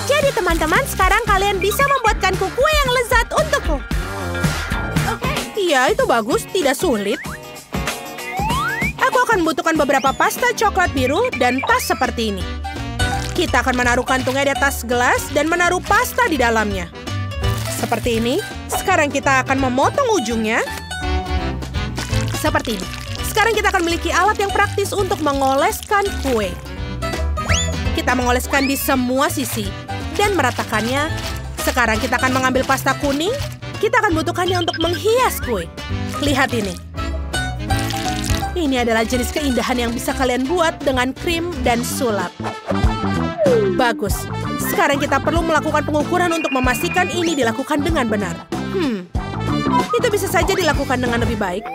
Jadi teman-teman, sekarang kalian bisa membuatkanku kue yang lezat untukku. Iya, itu bagus. Tidak sulit. Aku akan membutuhkan beberapa pasta coklat biru dan tas seperti ini. Kita akan menaruh kantungnya di atas gelas dan menaruh pasta di dalamnya. Seperti ini. Sekarang kita akan memotong ujungnya. Seperti ini. Sekarang kita akan memiliki alat yang praktis untuk mengoleskan kue. Kita mengoleskan di semua sisi dan meratakannya. Sekarang kita akan mengambil pasta kuning. Kita akan butuhkannya untuk menghias kue. Lihat ini. Ini adalah jenis keindahan yang bisa kalian buat dengan krim dan sulap. Bagus. Sekarang kita perlu melakukan pengukuran untuk memastikan ini dilakukan dengan benar. Itu bisa saja dilakukan dengan lebih baik.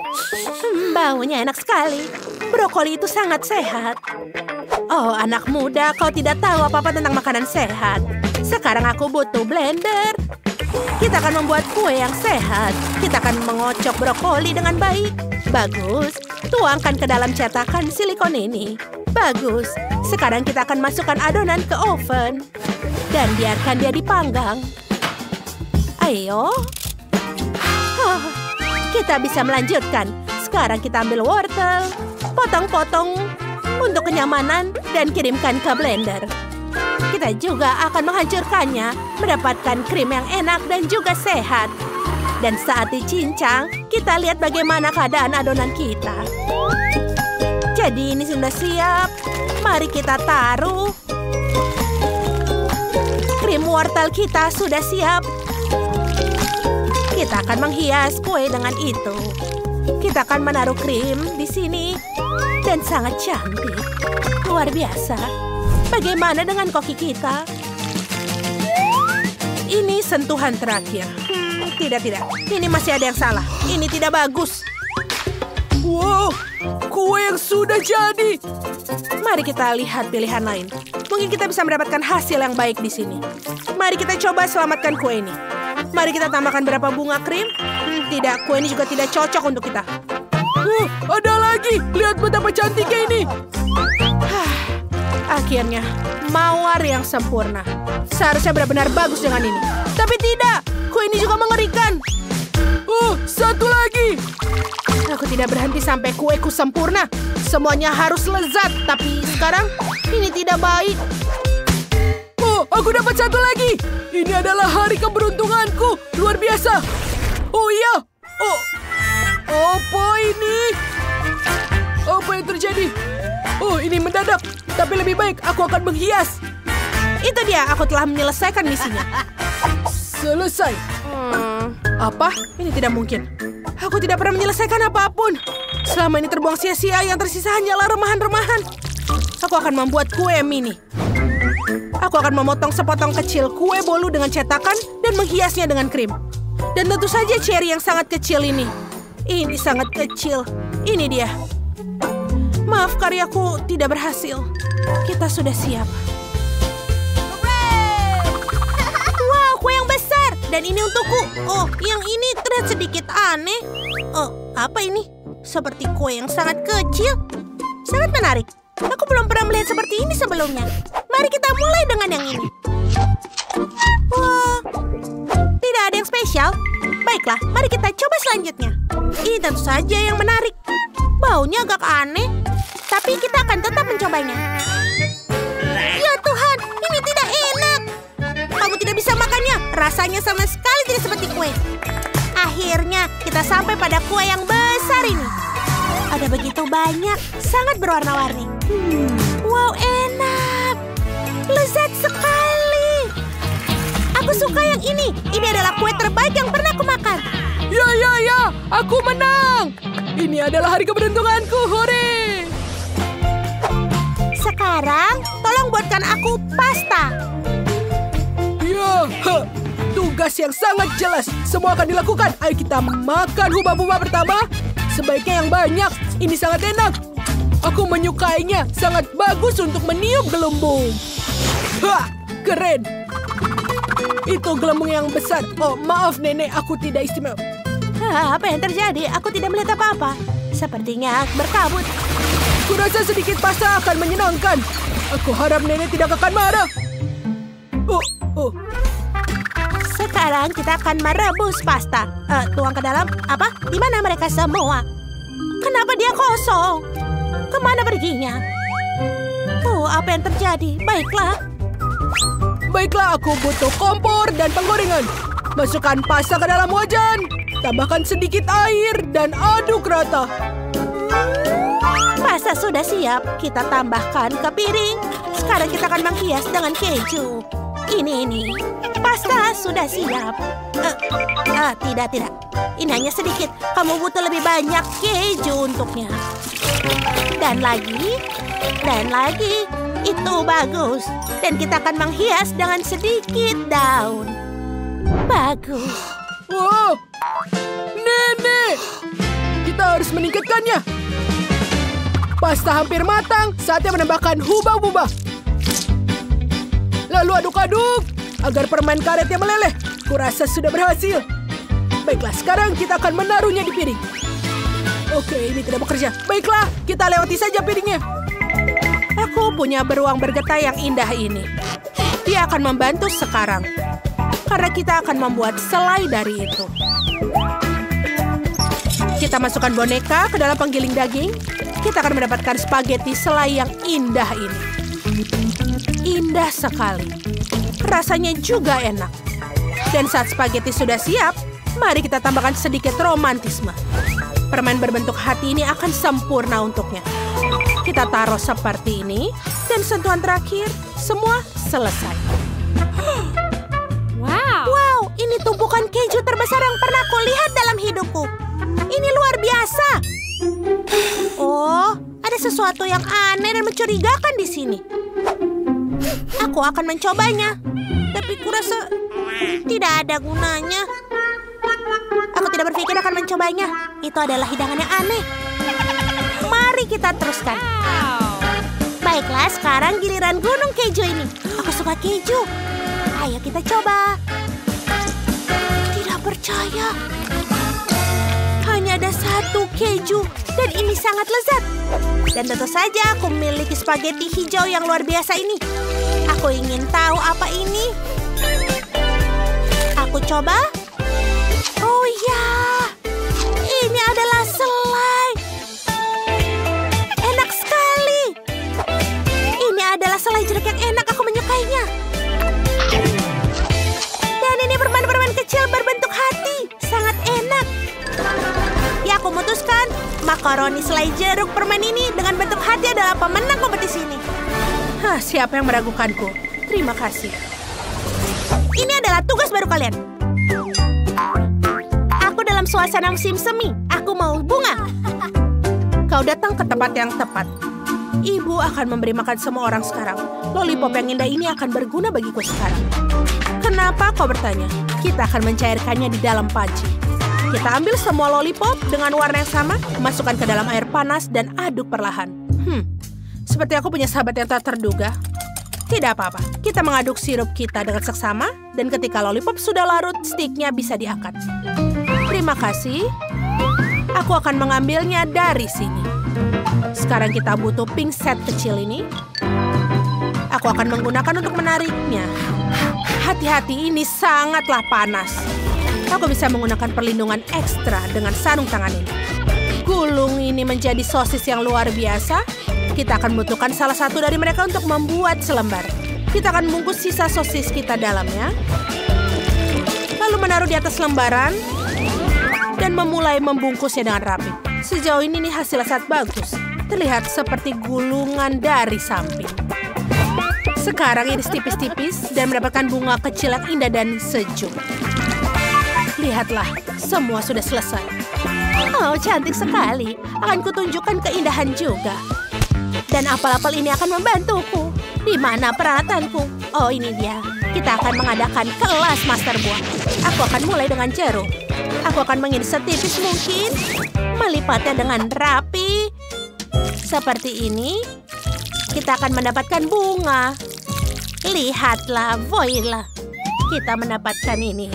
Baunya enak sekali. Brokoli itu sangat sehat. Oh, anak muda, kau tidak tahu apa-apa tentang makanan sehat. Sekarang aku butuh blender. Kita akan membuat kue yang sehat. Kita akan mengocok brokoli dengan baik. Bagus. Tuangkan ke dalam cetakan silikon ini. Bagus. Sekarang kita akan masukkan adonan ke oven. Dan biarkan dia dipanggang. Ayo. Kita bisa melanjutkan. Sekarang kita ambil wortel. Potong-potong untuk kenyamanan dan kirimkan ke blender. Kita juga akan menghancurkannya, mendapatkan krim yang enak dan juga sehat. Dan saat dicincang, kita lihat bagaimana keadaan adonan kita. Jadi ini sudah siap. Mari kita taruh. Krim wortel kita sudah siap. Kita akan menghias kue dengan itu. Kita akan menaruh krim di sini. Dan sangat cantik. Luar biasa. Bagaimana dengan koki kita? Ini sentuhan terakhir. Tidak. Ini masih ada yang salah. Ini tidak bagus. Wow, kue yang sudah jadi. Mari kita lihat pilihan lain. Mungkin kita bisa mendapatkan hasil yang baik di sini. Mari kita coba selamatkan kue ini. Mari kita tambahkan beberapa bunga krim. Tidak, kue ini juga tidak cocok untuk kita. Ada lagi. Lihat betapa cantiknya ini. Akhirnya, mawar yang sempurna. Seharusnya benar-benar bagus dengan ini. Tapi tidak, kue ini juga mengerikan. Satu lagi. Aku tidak berhenti sampai kueku sempurna. Semuanya harus lezat. Tapi sekarang, ini tidak baik. Aku dapat satu lagi. Ini adalah hari keberuntunganku. Luar biasa. Oh iya. Apa ini? Apa yang terjadi? Ini mendadak. Tapi lebih baik aku akan menghias. Itu dia, aku telah menyelesaikan misinya. Selesai. Apa? Ini tidak mungkin. Aku tidak pernah menyelesaikan apapun. Selama ini terbuang sia-sia, yang tersisa hanyalah remahan-remahan. Aku akan membuat kue mini. Aku akan memotong sepotong kecil kue bolu dengan cetakan dan menghiasnya dengan krim. Dan tentu saja cherry yang sangat kecil ini. Ini sangat kecil. Ini dia. Maaf, karyaku tidak berhasil. Kita sudah siap. Wow, kue yang besar. Dan ini untukku. Yang ini terlihat sedikit aneh. Apa ini? Seperti kue yang sangat kecil. Sangat menarik. Aku belum pernah melihat seperti ini sebelumnya. Mari kita mulai dengan yang ini. Wah, tidak ada yang spesial. Baiklah, mari kita coba selanjutnya. Ini tentu saja yang menarik. Baunya agak aneh, tapi kita akan tetap mencobanya. Ya Tuhan, ini tidak enak. Kamu tidak bisa makannya. Rasanya sama sekali tidak seperti kue. Akhirnya, kita sampai pada kue yang besar ini. Ada begitu banyak, sangat berwarna-warni. Wow, enak. Lezat sekali. Aku suka yang ini. Ini adalah kue terbaik yang pernah aku makan. Ya, aku menang. Ini adalah hari keberuntunganku, hore. Sekarang, tolong buatkan aku pasta. Ya, tugas yang sangat jelas. Semua akan dilakukan. Ayo kita makan hubah-hubah pertama. Sebaiknya yang banyak. Ini sangat enak. Aku menyukainya. Sangat bagus untuk meniup gelembung. Keren. Itu gelembung yang besar. Maaf nenek, aku tidak istimewa. Apa yang terjadi? Aku tidak melihat apa-apa. Sepertinya berkabut. Kurasa sedikit pasta akan menyenangkan. Aku harap nenek tidak akan marah. Oh. Sekarang kita akan merebus pasta. Tuang ke dalam. Apa? Di mana mereka semua? Kenapa dia kosong? Kemana perginya? Apa yang terjadi? Baiklah, aku butuh kompor dan penggorengan. Masukkan pasta ke dalam wajan. Tambahkan sedikit air dan aduk rata. Pasta sudah siap. Kita tambahkan ke piring. Sekarang kita akan menghias dengan keju. Ini. Pasta sudah siap. Tidak. Ini hanya sedikit. Kamu butuh lebih banyak keju untuknya. Dan lagi. Itu bagus. Dan kita akan menghias dengan sedikit daun. Bagus. Wow, nenek! Kita harus meningkatkannya. Pasta hampir matang. Saatnya menambahkan hubah-bubah. Lalu aduk-aduk agar permen karetnya meleleh. Kurasa sudah berhasil. Baiklah, sekarang kita akan menaruhnya di piring. Oke, ini tidak bekerja. Baiklah, kita lewati saja piringnya. Aku punya beruang bergetah yang indah ini. Dia akan membantu sekarang. Karena kita akan membuat selai dari itu. Kita masukkan boneka ke dalam penggiling daging. Kita akan mendapatkan spaghetti selai yang indah ini. Indah sekali. Rasanya juga enak. Dan saat spaghetti sudah siap, mari kita tambahkan sedikit romantisme. Permen berbentuk hati ini akan sempurna untuknya. Kita taruh seperti ini. Dan sentuhan terakhir, semua selesai. Wow, ini tumpukan keju terbesar yang pernah aku lihat dalam hidupku. Ini luar biasa. Oh, ada sesuatu yang aneh dan mencurigakan di sini. Aku akan mencobanya, tapi kurasa tidak ada gunanya. Aku tidak berpikir akan mencobanya. Itu adalah hidangan yang aneh. Mari kita teruskan. Baiklah, sekarang giliran gunung keju ini. Aku suka keju. Ayo kita coba. Tidak percaya. Hanya ada satu keju. Dan ini sangat lezat. Dan tentu saja aku memiliki spaghetti hijau yang luar biasa ini. Aku ingin tahu apa ini. Aku coba. Oh ya. Ini adalah selai. Enak sekali. Ini adalah selai jeruk yang enak. Aku menyukainya. Dan ini permen-permen kecil berbentuk hati. Sangat enak. Ya, aku memutuskan makaroni selai jeruk permen ini dengan bentuk hati adalah pemenang kompetisi ini. Siapa yang meragukanku? Terima kasih. Ini adalah tugas baru kalian. Aku dalam suasana musim semi. Aku mau bunga. Kau datang ke tempat yang tepat. Ibu akan memberi makan semua orang sekarang. Lollipop yang indah ini akan berguna bagiku sekarang. Kenapa kau bertanya? Kita akan mencairkannya di dalam panci. Kita ambil semua lollipop dengan warna yang sama, masukkan ke dalam air panas dan aduk perlahan. Seperti aku punya sahabat yang tak terduga. Tidak apa-apa, kita mengaduk sirup kita dengan seksama, dan ketika lollipop sudah larut, stiknya bisa diangkat. Terima kasih. Aku akan mengambilnya dari sini. Sekarang kita butuh pingset kecil ini. Aku akan menggunakan untuk menariknya. Hati-hati, ini sangatlah panas. Aku bisa menggunakan perlindungan ekstra dengan sarung tangan ini. Gulung ini menjadi sosis yang luar biasa. Kita akan membutuhkan salah satu dari mereka untuk membuat selembar. Kita akan membungkus sisa sosis kita dalamnya. Lalu menaruh di atas lembaran. Dan memulai membungkusnya dengan rapi. Sejauh ini hasilnya sangat bagus. Terlihat seperti gulungan dari samping. Sekarang iris tipis-tipis dan mendapatkan bunga kecil yang indah dan sejuk. Lihatlah, semua sudah selesai. Oh, cantik sekali. Akan kutunjukkan keindahan juga. Dan apel-apel ini akan membantuku. Di mana peralatanku? Oh, ini dia. Kita akan mengadakan kelas master buah. Aku akan mulai dengan jeruk. Aku akan mengiris setipis mungkin. Melipatnya dengan rapi. Seperti ini. Kita akan mendapatkan bunga. Lihatlah, voila. Kita mendapatkan ini.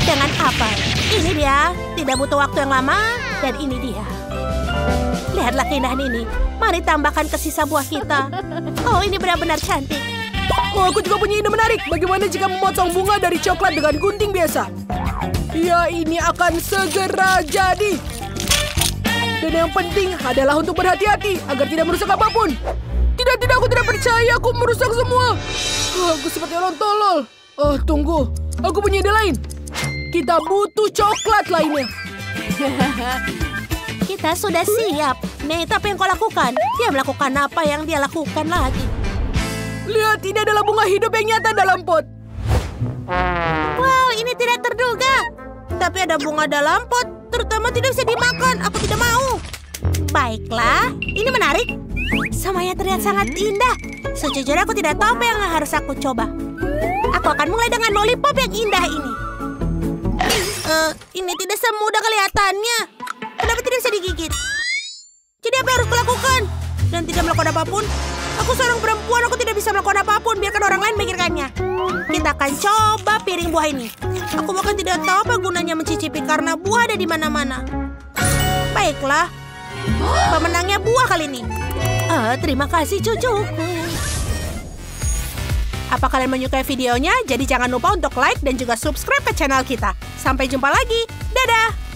Dengan apel. Ini dia. Tidak butuh waktu yang lama. Dan ini dia. Lihatlah keindahan ini. Mari tambahkan ke sisa buah kita. Oh, ini benar-benar cantik. Oh, aku juga punya ide menarik. Bagaimana jika memotong bunga dari coklat dengan gunting biasa? Ya, ini akan segera jadi. Dan yang penting adalah untuk berhati-hati agar tidak merusak apapun. Tidak, aku tidak percaya aku merusak semua. Aku seperti orang tolol. Oh, tunggu. Aku punya ide lain. Kita butuh coklat lainnya. Kita sudah siap. Nate, apa yang kau lakukan? Dia melakukan apa yang dia lakukan lagi? Lihat, ini adalah bunga hidup yang nyata dalam pot. Wow, ini tidak terduga. Tapi ada bunga dalam pot, terutama tidak bisa dimakan. Aku tidak mau. Baiklah, ini menarik. Semuanya terlihat sangat indah. Sejujurnya aku tidak tahu apa yang harus aku coba. Aku akan mulai dengan lollipop yang indah ini. Ini tidak semudah kelihatannya. Kenapa tidak bisa digigit? Jadi apa yang harus kulakukan? Dan tidak melakukan apapun? Aku seorang perempuan, aku tidak bisa melakukan apapun. Biarkan orang lain memikirkannya. Kita akan coba piring buah ini. Aku bahkan tidak tahu apa gunanya mencicipi karena buah ada di mana-mana. Baiklah. Pemenangnya buah kali ini. Terima kasih cucuku. Apa kalian menyukai videonya? Jadi jangan lupa untuk like dan juga subscribe ke channel kita. Sampai jumpa lagi. Dadah!